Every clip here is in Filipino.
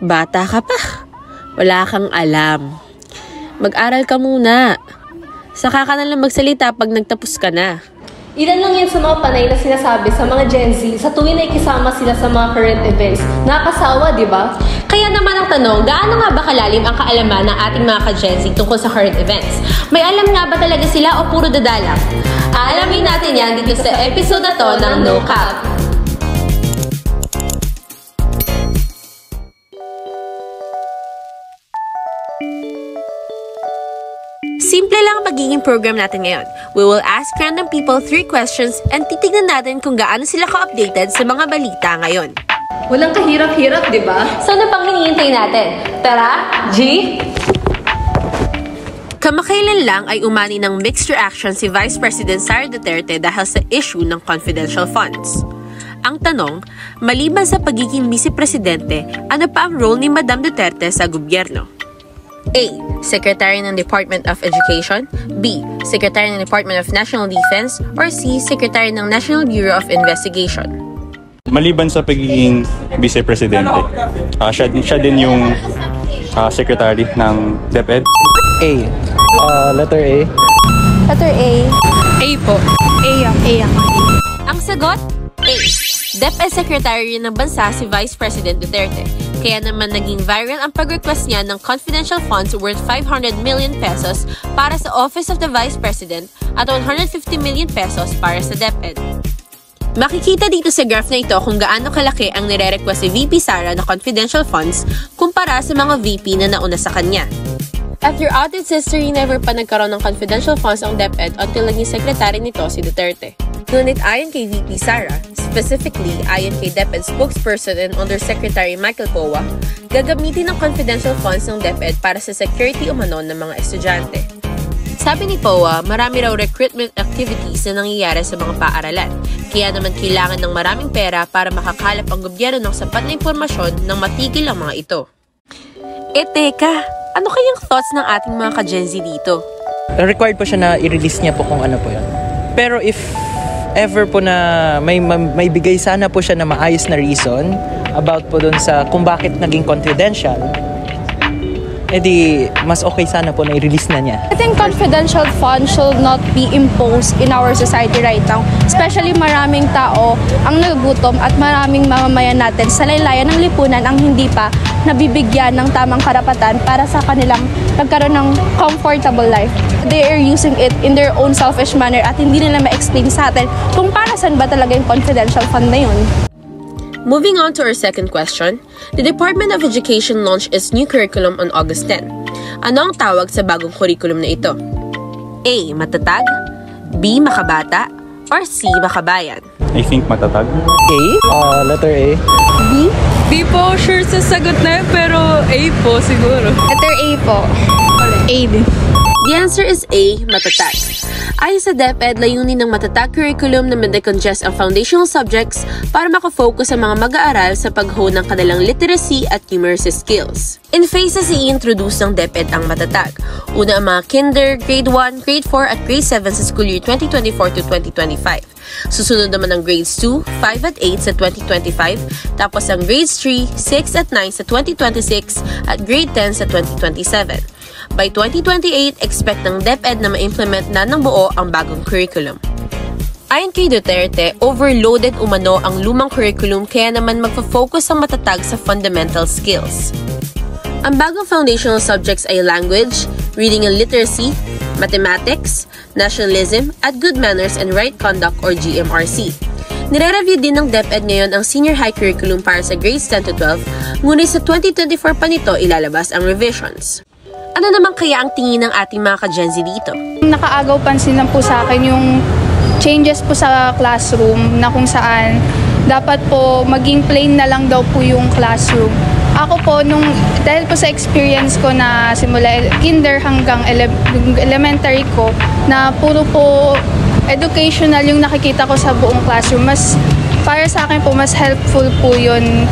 Bata ka pa. Wala kang alam. Mag-aral ka muna. Saka ka na lang magsalita pag nagtapos ka na. Ilan lang yan sa mga panay na sinasabi sa mga Gen Z sa tuwing na ikisama sila sa mga current events. Nakakasawa, di ba? Kaya naman ang tanong, gaano nga ba kalalim ang kaalaman ng ating mga ka-Gen Z tungkol sa current events? May alam nga ba talaga sila o puro dadala? Alamin natin yan dito sa episode na to ng No Cap. Simple lang ang magiging program natin ngayon. We will ask random people 3 questions and titignan natin kung gaano sila ka-updated sa mga balita ngayon. Walang kahirap-hirap, di ba? So ano pang hinihintay natin? Tara, G! Kamakailan lang ay umani ng mixed reaction si Vice President Sara Duterte dahil sa issue ng confidential funds. Ang tanong, maliban sa pagiging vice-presidente, ano pa ang role ni Madam Duterte sa gobyerno? A. Secretary ng Department of Education, B. Secretary ng Department of National Defense, or C. Secretary ng National Bureau of Investigation. Maliban sa pagiging vice-presidente, siya din yung secretary ng DepEd. A. Letter A. Letter A. A po. A yan. A yan. Ang sagot? A. DepEd Secretary ng bansa si Vice President Duterte. Kaya naman naging viral ang pag-request niya ng confidential funds worth 500 million pesos para sa Office of the Vice President at 150 million pesos para sa DepEd. Makikita dito sa graph na ito kung gaano kalaki ang nire-request si VP Sara na confidential funds kumpara sa mga VP na nauna sa kanya. After audit history, never pa nagkaroon ng confidential funds ang DepEd until naging secretary nito si Duterte. Ngunit ayon kay VP Sara, specifically ayon kay DepEd spokesperson and Undersecretary Michael Powa, gagamitin ang confidential funds ng DepEd para sa security umano ng mga estudyante. Sabi ni Powa, marami raw recruitment activities na nangyayari sa mga paaralan, kaya naman kailangan ng maraming pera para makakalap ang gobyerno ng sapat na impormasyon nang matigil ang mga ito. Teka, ano kayang thoughts ng ating mga ka-Gen Z dito? Required po siya na i-release niya po kung ano po yun. Pero if ever po na may bigay sana po siya na maayos na reason about po dun sa kung bakit naging confidential, edi mas okay sana po na i-release na niya. I think confidential funds should not be imposed in our society right now. Especially maraming tao ang nagugutom at maraming mamamayan natin sa laylayan ng lipunan ang hindi pa nabibigyan ng tamang karapatan para sa kanilang pagkaroon ng comfortable life. They are using it in their own selfish manner at hindi nila ma-explain sa atin kung para saan ba talaga yung confidential fund na yun. Moving on to our second question, the Department of Education launched its new curriculum on August 10. Ano ang tawag sa bagong curriculum na ito? A. Matatag, B. Makabata, or C. Makabayan? I think matatag. A. Letter A. B? B po, sure sa sagot na pero A po siguro. Letter A po. A din. The answer is A. Matatag. Ayon sa DepEd, layunin ng matatag curriculum na ma-decongest ang foundational subjects para makafocus ang mga mag-aaral sa pag-hone ng kanilang literacy at numeracy skills. In phases, i-introduce ng DepEd ang matatag. Una ang mga kinder, grade 1, grade 4 at grade 7 sa school year 2024 to 2025. Susunod naman ang grades 2, 5 at 8 sa 2025, tapos ang grades 3, 6 at 9 sa 2026 at grade 10 sa 2027. By 2028, expect ng DepEd na ma-implement na ng buo ang bagong curriculum. Ayon kay Duterte, overloaded umano ang lumang curriculum kaya naman magfo-focus ang matatag sa fundamental skills. Ang bagong foundational subjects ay language, reading and literacy, mathematics, nationalism, at good manners and right conduct or GMRC. Nire-review din ng DepEd ngayon ang senior high curriculum para sa grades 10 to 12, ngunit sa 2024 pa nito ilalabas ang revisions. Ano naman kaya ang tingin ng ating mga ka-Gen Z dito? Nakaagaw pansin lang po sa akin yung changes po sa classroom na kung saan dapat po maging plain na lang daw po yung classroom. Ako po, dahil po sa experience ko na simula kinder hanggang elementary ko, na puro po educational yung nakikita ko sa buong classroom, mas para sa akin po, mas helpful po yun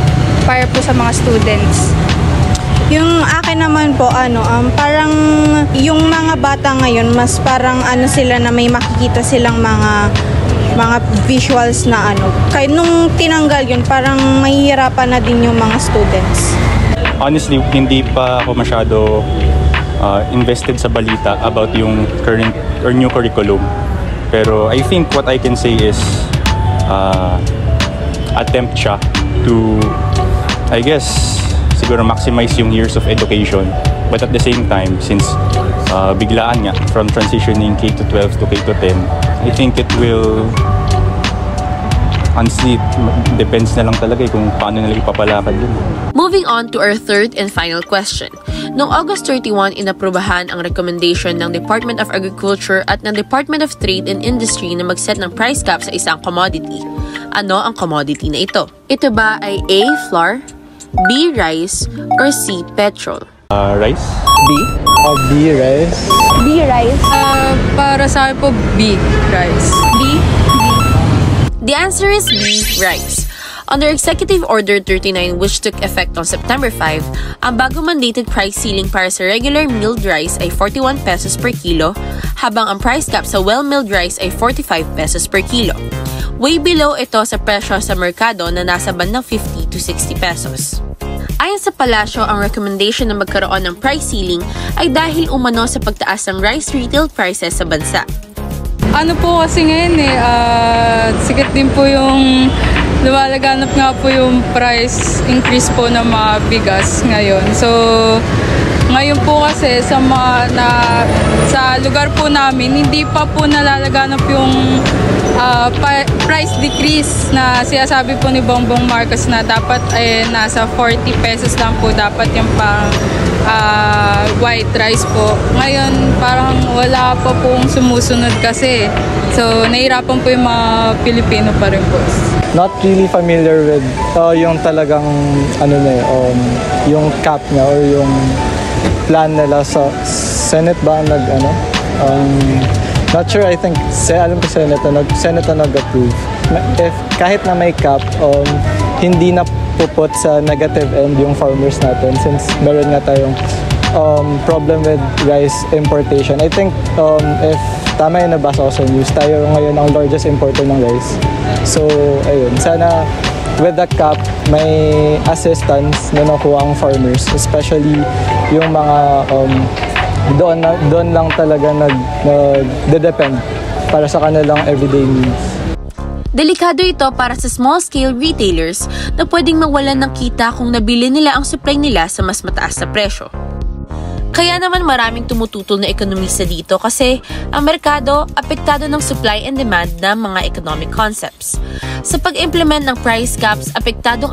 para po sa mga students. Yung akin naman po, parang yung mga bata ngayon, mas parang sila na may makikita silang mga visuals na Kaya nung tinanggal yun, parang mahihirapan na din yung mga students. honestly, hindi pa ako masyado invested sa balita about yung current or new curriculum. Pero I think what I can say is attempt siya to, I guess, siguro maximize yung years of education. But at the same time, since biglaan nga from transitioning K-12 to K-10, I think it will, honestly, depends na lang talaga kung paano nila ipapalakad yun. Moving on to our third and final question. Noong August 31, inaprubahan ang recommendation ng Department of Agriculture at ng Department of Trade and Industry na mag-set ng price cap sa isang commodity. Ano ang commodity na ito? Ito ba ay A. Flour, B. Rice, or C. Petrol? Rice? B? B, rice. B, rice. Para sa akin po, B, rice. B. The answer is B. Rice. Under Executive Order 39 which took effect on September 5, ang bago mandated price ceiling para sa regular milled rice ay 41 pesos per kilo, habang ang price cap sa well-milled rice ay 45 pesos per kilo. Way below ito sa presyo sa merkado na nasa bandang 50 to 60 pesos. Ayon sa palasyo, ang recommendation na magkaroon ng price ceiling ay dahil umano sa pagtaas ng rice retail prices sa bansa. Ano po kasi ngayon sikat din po yung lumalaganap nga po yung price increase po ng mga bigas ngayon. So, ngayon po kasi sa lugar po namin, hindi pa po nalalaganap yung price decrease na sinasabi po ni Bongbong Marcos na dapat nasa 40 pesos lang po dapat yung pang white rice po. Ngayon, parang wala pa pong sumusunod kasi. So, nahirapan po yung mga Pilipino pa rin po. Not really familiar with yung talagang yung cap niya or yung plan nila sa Senate ba not sure. I think alam ko Senate na nag-approve. If kahit na may cap, hindi na puput sa negative end yung farmers natin since meron nga tayong problem with rice importation. I think if tama yung nabasa ko sa news, tayo ngayon ang largest importer ng rice. So, ayun, sana with the cap, may assistance na nakuha ang farmers, especially yung mga doon lang talaga nag-depend para sa kanilang everyday needs. Delikado ito para sa small-scale retailers na pwedeng mawalan ng kita kung nabili nila ang supply nila sa mas mataas na presyo. Kaya naman maraming tumututol na ekonomista dito kasi ang merkado apektado ng supply and demand ng mga economic concepts. Sa pag-implement ng price caps, apektado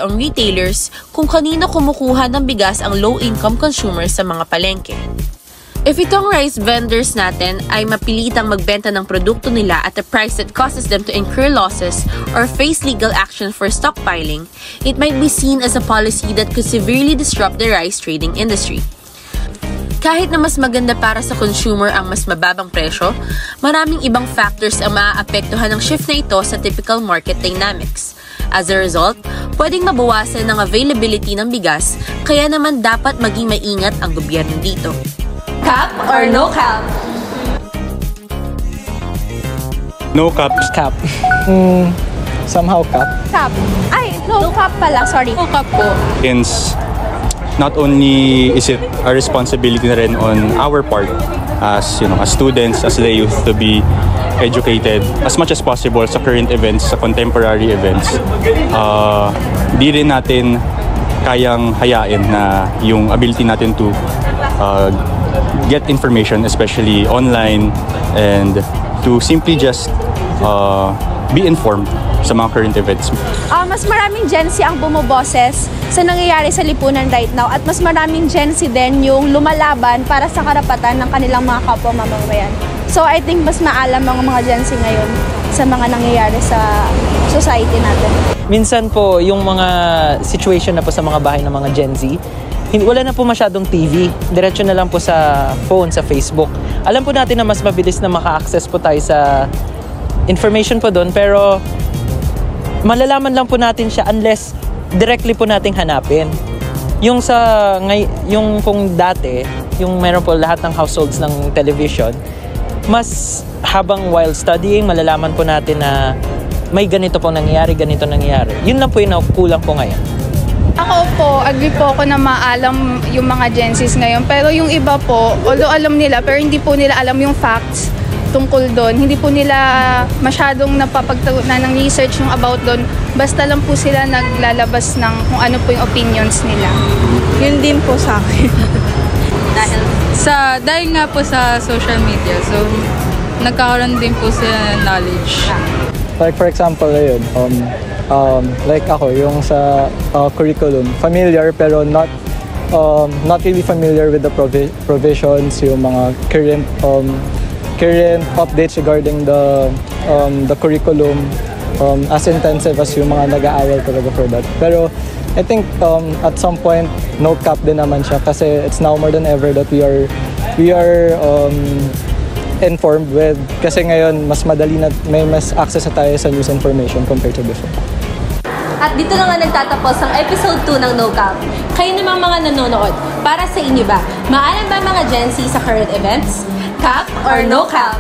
ang retailers kung kanino kumukuha ng bigas ang low-income consumers sa mga palengke. If itong rice vendors natin ay mapilitang magbenta ng produkto nila at a price that causes them to incur losses or face legal action for stockpiling, it might be seen as a policy that could severely disrupt the rice trading industry. Kahit na mas maganda para sa consumer ang mas mababang presyo, maraming ibang factors ang maaapektuhan ng shift na ito sa typical market dynamics. As a result, pwedeng mabawasan ng availability ng bigas, kaya naman dapat maging maingat ang gobyerno dito. Cap or no cap? No cap. Cap. Somehow cap. Cap. Ay, no cap pala. Sorry. No cap po. Hence, not only is it a responsibility na rin on our part as students, as the youth, to be educated as much as possible sa current events, sa contemporary events. Di rin natin kayang hayain na yung ability natin to get information, especially online, and to simply just be informed sa mga current events. Mas maraming Gen Z ang bumoboses sa nangyayari sa lipunan right now at mas maraming Gen Z din yung lumalaban para sa karapatan ng kanilang mga kapwa mamamayan. So I think mas maalam ang mga Gen Z ngayon sa mga nangyayari sa society natin. Minsan po, yung mga situation na po sa mga bahay ng mga Gen Z, wala na po masyadong TV. Diretso na lang po sa phone, sa Facebook. Alam po natin na mas mabilis na maka-access po tayo sa information po doon, pero malalaman lang po natin siya unless directly po nating hanapin. Yung kung dati, yung meron po lahat ng households ng television, mas habang while studying, malalaman po natin na may ganito pong nangyayari, ganito nangyayari. Yun lang po yung kulang po ngayon. Ako po, agree po ako na maalam yung mga Gen Zs ngayon. Pero yung iba po, although alam nila, pero hindi po nila alam yung facts tungkol doon. Hindi po nila masyadong napapagtagunan ng research yung about doon. Basta lang po sila naglalabas ng kung ano po yung opinions nila. Yun din po sa akin. Dahil nga po sa social media, so nagkakaroon din po sila ng knowledge. Like for example, ayun, like ako, yung sa curriculum, familiar pero not really familiar with the provisions, yung mga current updates regarding the curriculum, as intensive as yung mga nag-aaral talaga for that. Pero I think at some point no cap din naman siya kasi it's now more than ever that we are informed with, kasi ngayon mas madali na may mas access na tayo sa news information compared to before. At dito na nga nagtatapos ang episode 2 ng No Cap. Kayo namang mga nanonood, para sa inyo ba, maalam ba mga Gen Z sa current events? Cap or no cap?